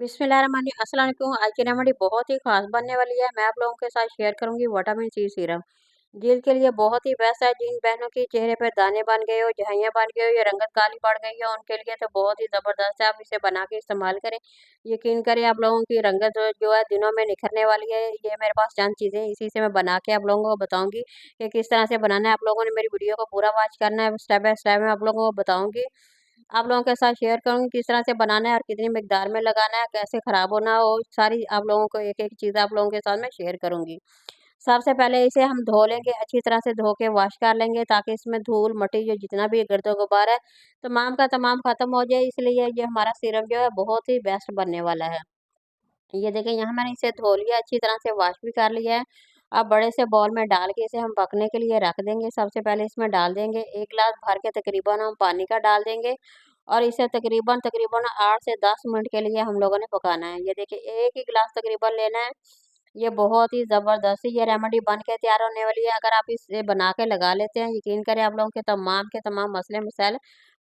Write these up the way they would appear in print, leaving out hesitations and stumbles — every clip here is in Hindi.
बिस्मिल्लाहिर्रहमानिर्रहीम। अस्सलाम वालेकुम। आज की रेमेडी बहुत ही ख़ास बनने वाली है। मैं आप लोगों के साथ शेयर करूंगी विटामिन सी सीरम। जल्द के लिए बहुत ही बेस्ट है। जिन बहनों के चेहरे पर दाने बन गए हो, झाइयाँ बन गई हो या रंगत काली पड़ गई हो, उनके लिए तो बहुत ही ज़बरदस्त है। आप इसे बना के इस्तेमाल करें। यकीन करें, आप लोगों की रंगत जो है दिनों में निखरने वाली है। ये मेरे पास चंद चीज़ें, इसी से मैं बना के आप लोगों को बताऊंगी कि किस तरह से बनाना है। आप लोगों ने मेरी वीडियो को पूरा वॉच करना है। स्टेप बाय स्टेप मैं आप लोगों को बताऊंगी। आप लोगों के साथ शेयर करूँगी किस तरह से बनाना है और कितनी मिकदार में लगाना है, कैसे ख़राब होना हो, सारी आप लोगों को एक-एक चीज़ आप लोगों के साथ मैं शेयर करूँगी। सबसे पहले इसे हम धो लेंगे, अच्छी तरह से धो के वॉश कर लेंगे ताकि इसमें धूल-मट्टी जो जितना भी गर्द-गुबार है, तमाम का तमाम ख़त्म हो जाए। इसलिए ये हमारा सीरम जो है बहुत ही बेस्ट बनने वाला है। ये देखें, यहाँ मैंने इसे धो लिया, अच्छी तरह से वॉश भी कर लिया है। अब बड़े से बाउल में डाल के इसे हम पकने के लिए रख देंगे। सबसे पहले इसमें डाल देंगे 1 गिलास भर के तकरीबन हम पानी का डाल देंगे और इसे तकरीबन 8 से 10 मिनट के लिए हम लोगों ने पकाना है। ये देखिए, 1 ही गिलास तकरीबन लेना है। ये बहुत ही ज़बरदस्त ये रेमेडी बन के तैयार होने वाली है। अगर आप इसे बना के लगा लेते हैं, यकीन करें आप लोगों के तमाम मसले मसाइल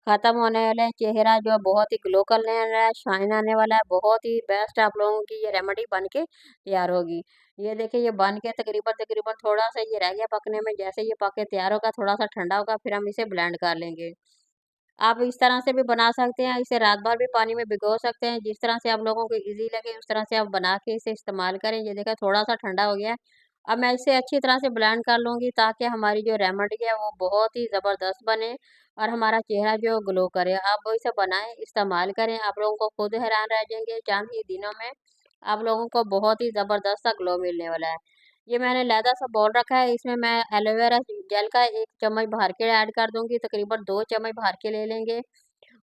ख़त्म होने वाले हैं। चेहरा जो है बहुत ही ग्लो करने वाला है, शाइन आने वाला है। बहुत ही बेस्ट आप लोगों की ये रेमेडी बन के तैयार होगी। ये देखिए, ये बन के तकरीबन थोड़ा-सा ये रह गया पकने में। जैसे ये पक के तैयार होगा, थोड़ा-सा ठंडा होगा, फिर हम इसे ब्लेंड कर लेंगे। आप इस तरह से भी बना सकते हैं, इसे रात भर भी पानी में भिगो सकते हैं। जिस तरह से आप लोगों को ईज़ी लगे, उस तरह से आप बना के इसे इस्तेमाल करें। ये देखिए, थोड़ा-सा ठंडा हो गया है। अब मैं इसे अच्छी तरह से ब्लेंड कर लूँगी ताकि हमारी जो रेमेडी है, वो बहुत ही ज़बरदस्त बने और हमारा चेहरा जो ग्लो करे। आप वो इसे बनाएँ, इस्तेमाल करें। आप लोगों को खुद हैरान रह जाएँगे। चंद ही दिनों में आप लोगों को बहुत ही ज़बरदस्त सा ग्लो मिलने वाला है। ये मैंने लहदा सा बाउल रखा है, इसमें मैं एलोवेरा जेल का 1 चम्मच भर के ऐड कर दूँगी, तकरीबन 2 चम्मच भर के ले लेंगे।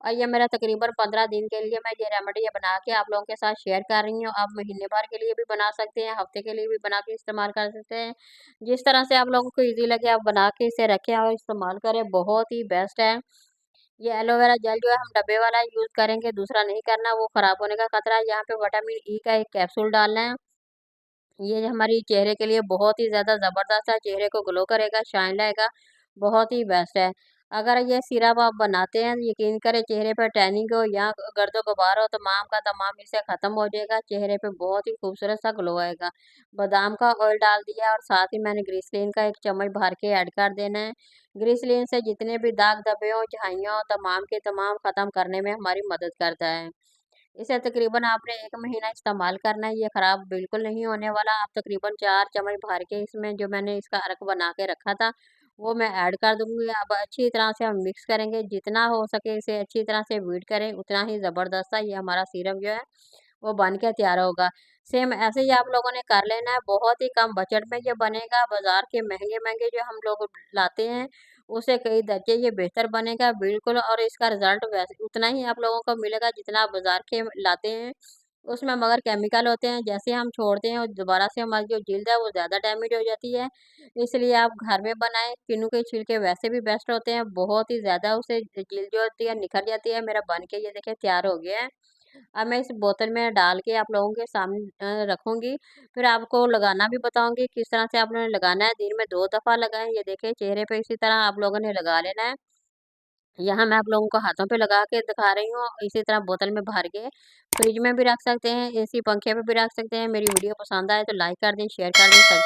और ये मेरा तकरीबन 15 दिन के लिए मैं ये रेमेडी बना के आप लोगों के साथ शेयर कर रही हूँ। आप महीने भर के लिए भी बना सकते हैं, हफ्ते के लिए भी बना के इस्तेमाल कर सकते हैं। जिस तरह से आप लोगों को ईज़ी लगे, आप बना के इसे रखें और इस्तेमाल करें, बहुत ही बेस्ट है। ये एलोवेरा जेल जो है हम डब्बे वाला यूज़ करेंगे, दूसरा नहीं करना, वो ख़राब होने का खतरा है। यहाँ पे विटामिन ई का 1 कैप्सूल डालना है। ये हमारी चेहरे के लिए बहुत ही ज़्यादा ज़बरदस्त है, चेहरे को ग्लो करेगा, शाइन लाएगा, बहुत ही बेस्ट है। अगर ये सिरप आप बनाते हैं, यकीन करें चेहरे पर टैनिंग हो या गर्द-गुबार हो, तमाम का तमाम इससे ख़त्म हो जाएगा, चेहरे पे बहुत ही खूबसूरत सा ग्लो आएगा। बादाम का ऑयल डाल दिया और साथ ही मैंने ग्लिसरीन का 1 चम्मच भर के ऐड कर देना है। ग्लिसरीन से जितने भी दाग धब्बे हों, झाइयाँ हों, तमाम के तमाम ख़त्म करने में हमारी मदद करता है। इसे तकरीबन आपने 1 महीना इस्तेमाल करना है, ये ख़राब बिल्कुल नहीं होने वाला। आप तकरीबन 4 चम्मच भर के इसमें जो मैंने इसका अर्क बना के रखा था, वो मैं ऐड कर दूँगी। अब अच्छी तरह से हम मिक्स करेंगे, जितना हो सके इसे अच्छी तरह से बीट करें, उतना ही ज़बरदस्त सा ये हमारा सिरप जो है, वो बन के तैयार होगा। सेम ऐसे ही आप लोगों ने कर लेना है, बहुत ही कम बजट में ये बनेगा। बाज़ार के महँगे-महँगे जो हम लोग लाते हैं, उससे कई दर्जे ये बेहतर बनेगा बिल्कुल, और इसका रिज़ल्ट वैसे उतना ही आप लोगों को मिलेगा जितना आप बाज़ार के लाते हैं। उसमें मगर केमिकल होते हैं, जैसे हम छोड़ते हैं और दोबारा से हमारी जो जल्द है वो ज़्यादा डैमेज हो जाती है। इसलिए आप घर में बनाएँ। किन्नू के छिलके वैसे भी बेस्ट होते हैं, बहुत ही ज़्यादा उससे जल्द जो होती है निखर जाती है। मेरा बन के ये देखिए तैयार हो गया है। अब मैं इस बोतल में डाल के आप लोगों के सामने रखूँगी। फिर आपको लगाना भी बताऊँगी किस तरह से आप लोगों ने लगाना है। दिन में 2 दफ़ा लगाएँ। ये देखिए, चेहरे पे इसी तरह आप लोगों ने लगा लेना है। यहाँ मैं आप लोगों को हाथों पे लगा के दिखा रही हूँ। इसी तरह बोतल में भर के फ्रिज में भी रख सकते हैं, एसी पंखे पे भी रख सकते हैं। मेरी वीडियो पसंद आए तो लाइक कर दें, शेयर कर दें।